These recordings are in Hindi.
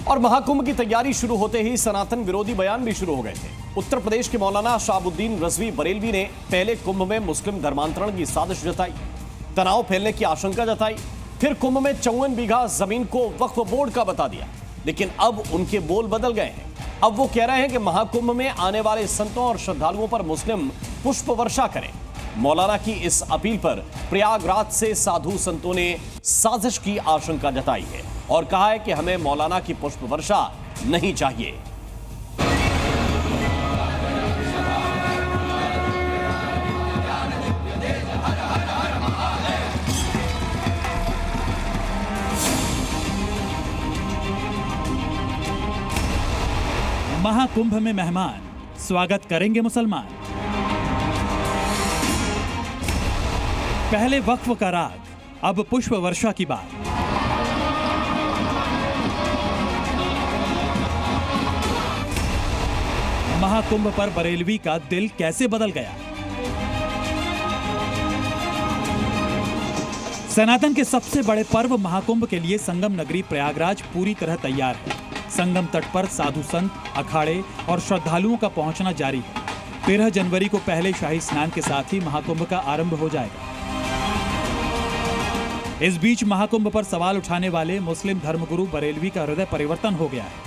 और महाकुंभ की तैयारी शुरू होते ही सनातन विरोधी बयान भी शुरू हो गए थे। उत्तर प्रदेश के मौलाना शहाबुद्दीन रजवी बरेलवी ने पहले कुंभ में मुस्लिम धर्मांतरण की साजिश जताई, तनाव फैलने की आशंका जताई, फिर कुंभ में 54 बीघा जमीन को वक्फ बोर्ड का बता दिया। लेकिन अब उनके बोल बदल गए हैं। अब वो कह रहे हैं कि महाकुंभ में आने वाले संतों और श्रद्धालुओं पर मुस्लिम पुष्प वर्षा करें। मौलाना की इस अपील पर प्रयागराज से साधु संतों ने साजिश की आशंका जताई है और कहा है कि हमें मौलाना की पुष्प वर्षा नहीं चाहिए। महाकुंभ में मेहमान, स्वागत करेंगे मुसलमान। पहले वक्फ का राग, अब पुष्प वर्षा की बात। महाकुंभ पर बरेलवी का दिल कैसे बदल गया? सनातन के सबसे बड़े पर्व महाकुंभ के लिए संगम नगरी प्रयागराज पूरी तरह तैयार है। संगम तट पर साधु संत, अखाड़े और श्रद्धालुओं का पहुंचना जारी है। 13 जनवरी को पहले शाही स्नान के साथ ही महाकुंभ का आरंभ हो जाएगा। इस बीच महाकुंभ पर सवाल उठाने वाले मुस्लिम धर्मगुरु बरेलवी का हृदय परिवर्तन हो गया है।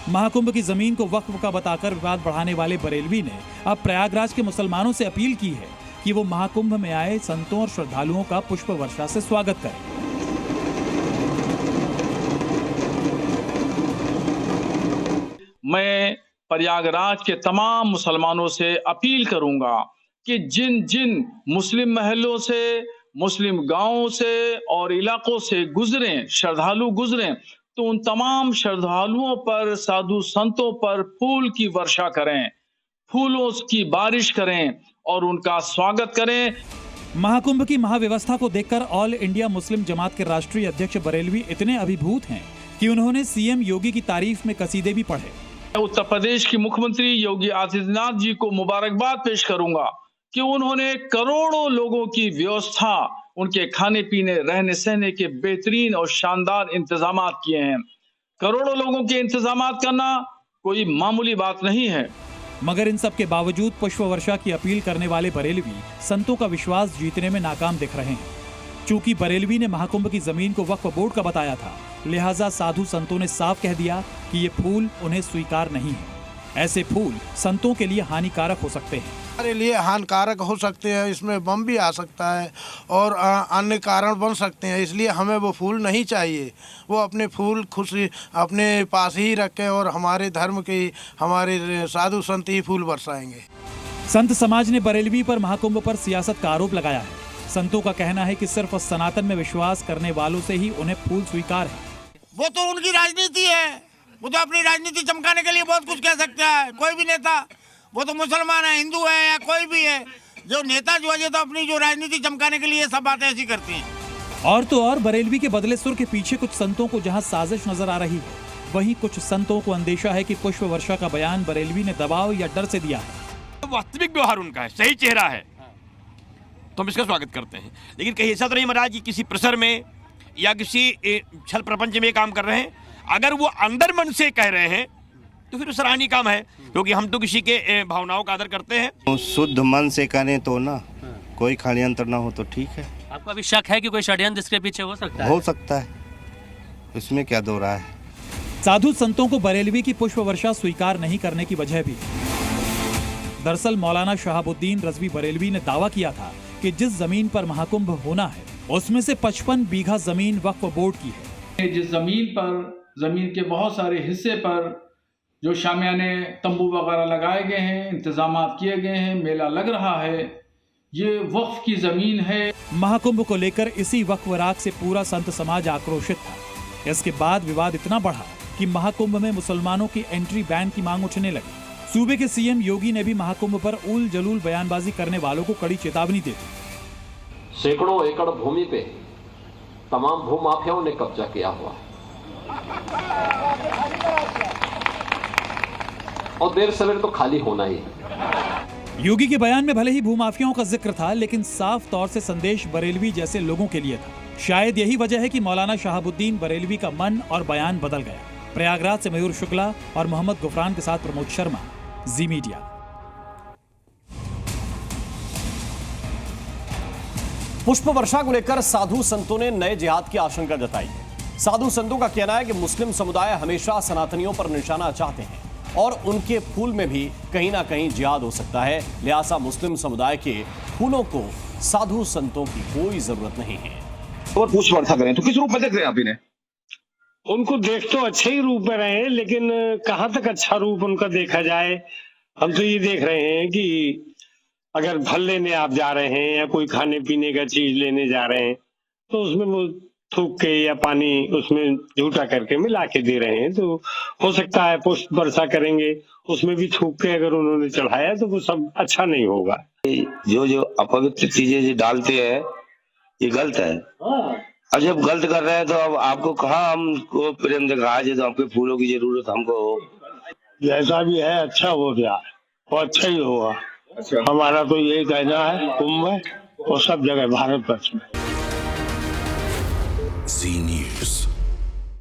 महाकुंभ की जमीन को वक्फ का बताकर विवाद बढ़ाने वाले बरेलवी ने अब प्रयागराज के मुसलमानों से अपील की है कि वो महाकुंभ में आए संतों और श्रद्धालुओं का पुष्प वर्षा से स्वागत करें। मैं प्रयागराज के तमाम मुसलमानों से अपील करूंगा कि जिन जिन मुस्लिम महलों से, मुस्लिम गांवों से और इलाकों से गुजरें, श्रद्धालु गुजरें, तो उन तमाम श्रद्धालुओं पर, साधु संतों पर फूल की वर्षा करें, फूलों की बारिश करें और उनका स्वागत करें। महाकुंभ की महाव्यवस्था को देखकर ऑल इंडिया मुस्लिम जमात के राष्ट्रीय अध्यक्ष बरेलवी इतने अभिभूत हैं कि उन्होंने सीएम योगी की तारीफ में कसीदे भी पढ़े। उत्तर प्रदेश की मुख्यमंत्री योगी आदित्यनाथ जी को मुबारकबाद पेश करूंगा कि उन्होंने करोड़ों लोगों की व्यवस्था, उनके खाने पीने, रहने सहने के बेहतरीन और शानदार इंतजामात किए हैं। करोड़ों लोगों के इंतजामात करना कोई मामूली बात नहीं है। मगर इन सब के बावजूद पुष्प वर्षा की अपील करने वाले बरेलवी संतों का विश्वास जीतने में नाकाम दिख रहे हैं। चूंकि बरेलवी ने महाकुंभ की जमीन को वक्फ बोर्ड का बताया था, लिहाजा साधु संतों ने साफ कह दिया कि ये फूल उन्हें स्वीकार नहीं है। ऐसे फूल संतों के लिए हानिकारक हो सकते हैं। हमारे लिए हानिकारक हो सकते हैं, इसमें बम भी आ सकता है और अन्य कारण बन सकते हैं, इसलिए हमें वो फूल नहीं चाहिए। वो अपने फूल खुशी अपने पास ही रखें और हमारे धर्म के, हमारे साधु संत ही फूल बरसाएंगे। संत समाज ने बरेलवी पर महाकुंभ पर सियासत का आरोप लगाया है। संतों का कहना है कि सिर्फ सनातन में विश्वास करने वालों से ही उन्हें फूल स्वीकार है। वो तो उनकी राजनीति है, वो तो अपनी राजनीति चमकाने के लिए बहुत कुछ कह सकता है। कोई भी नेता, वो तो मुसलमान है, हिंदू है या कोई भी है, जो नेता जो है तो अपनी जो राजनीति चमकाने के लिए सब बातें ऐसी करती हैं। और तो और बरेलवी के बदले सुर के पीछे कुछ संतों को जहां साजिश नजर आ रही है, वहीं कुछ संतों को अंदेशा है कि पुष्प वर्षा का बयान बरेलवी ने दबाव या डर से दिया है। वास्तविक व्यवहार उनका है, सही चेहरा है, तो हम इसका स्वागत करते हैं। लेकिन कहीं ऐसा तो नहीं महाराज कि किसी प्रसर में या किसी छल प्रपंच में काम कर रहे हैं। अगर वो अंदर मन से कह रहे हैं तो फिर सराहनीय काम है, क्योंकि हम तो किसी के भावनाओं का आदर करते हैं। तो शुद्ध मन से करें तो ना कोई षड्यंत्र ना हो तो ठीक है। आपको अभी शक है कि कोई षड्यंत्र इसके पीछे हो सकता है? हो सकता है, इसमें क्या दो राय है। साधु संतों को बरेलवी की पुष्प वर्षा स्वीकार नहीं करने की वजह भी। दरअसल मौलाना शहाबुद्दीन रजवी बरेलवी ने दावा किया था कि जिस जमीन पर महाकुंभ होना है उसमें से 55 बीघा जमीन वक्फ बोर्ड की है। जिस जमीन पर, जमीन के बहुत सारे हिस्से पर जो शामियाने, तंबू वगैरह लगाए गए हैं, इंतजामात किए गए हैं, मेला लग रहा है, ये वक्फ की जमीन है। महाकुंभ को लेकर इसी वक्फ राग से पूरा संत समाज आक्रोशित था। इसके बाद विवाद इतना बढ़ा कि महाकुंभ में मुसलमानों की एंट्री बैन की मांग उठने लगी। सूबे के सीएम योगी ने भी महाकुंभ पर उल जलूल बयानबाजी करने वालों को कड़ी चेतावनी दे दी। सैकड़ों एकड़ भूमि पे तमाम भूमाफियाओं ने कब्जा किया हुआ है और देर सवेर तो खाली होना ही है। योगी के बयान में भले ही भूमाफियाओं का जिक्र था, लेकिन साफ तौर से संदेश बरेलवी जैसे लोगों के लिए था। शायद यही वजह है कि मौलाना शहाबुद्दीन बरेलवी का मन और बयान बदल गया। प्रयागराज से मयूर शुक्ला और मोहम्मद गुफरान के साथ प्रमोद शर्मा, जी मीडिया। पुष्प वर्षा को लेकर साधु संतों ने नए जिहाद की आशंका जताई है। साधु संतों का कहना है कि मुस्लिम समुदाय हमेशा सनातनियों पर निशाना चाहते हैं और उनके फूल में भी कहीं ना कहीं जिहाद हो सकता है, लिहाजा मुस्लिम समुदाय के फूलों को साधु संतों की कोई जरूरत नहीं है। और पुष्प वर्षा करें तो किस रूप में देख रहे हैं आप इन्हें? उनको देख तो अच्छे ही रूप में रहे हैं, लेकिन कहाँ तक अच्छा रूप उनका देखा जाए। हम तो ये देख रहे हैं कि अगर फल लेने आप जा रहे हैं या कोई खाने पीने का चीज लेने जा रहे हैं तो उसमें वो थूक के या पानी उसमें झूठा करके मिला के दे रहे हैं, तो हो सकता है पुष्प वर्षा करेंगे उसमें भी थूक के अगर उन्होंने चढ़ाया तो वो सब अच्छा नहीं होगा। जो अपवित्र चीजें डालते हैं ये गलत है। अब जब गलत कर रहे हैं तो अब आपको कहाँ हमको प्रेम दिखाया जाए, तो आपके फूलों की जरूरत हमको हो। जैसा भी है अच्छा हो गया और अच्छा ही होगा। हमारा तो यही कहना है, कुंभ में और सब जगह भारत वर्ष में। जी न्यूज़।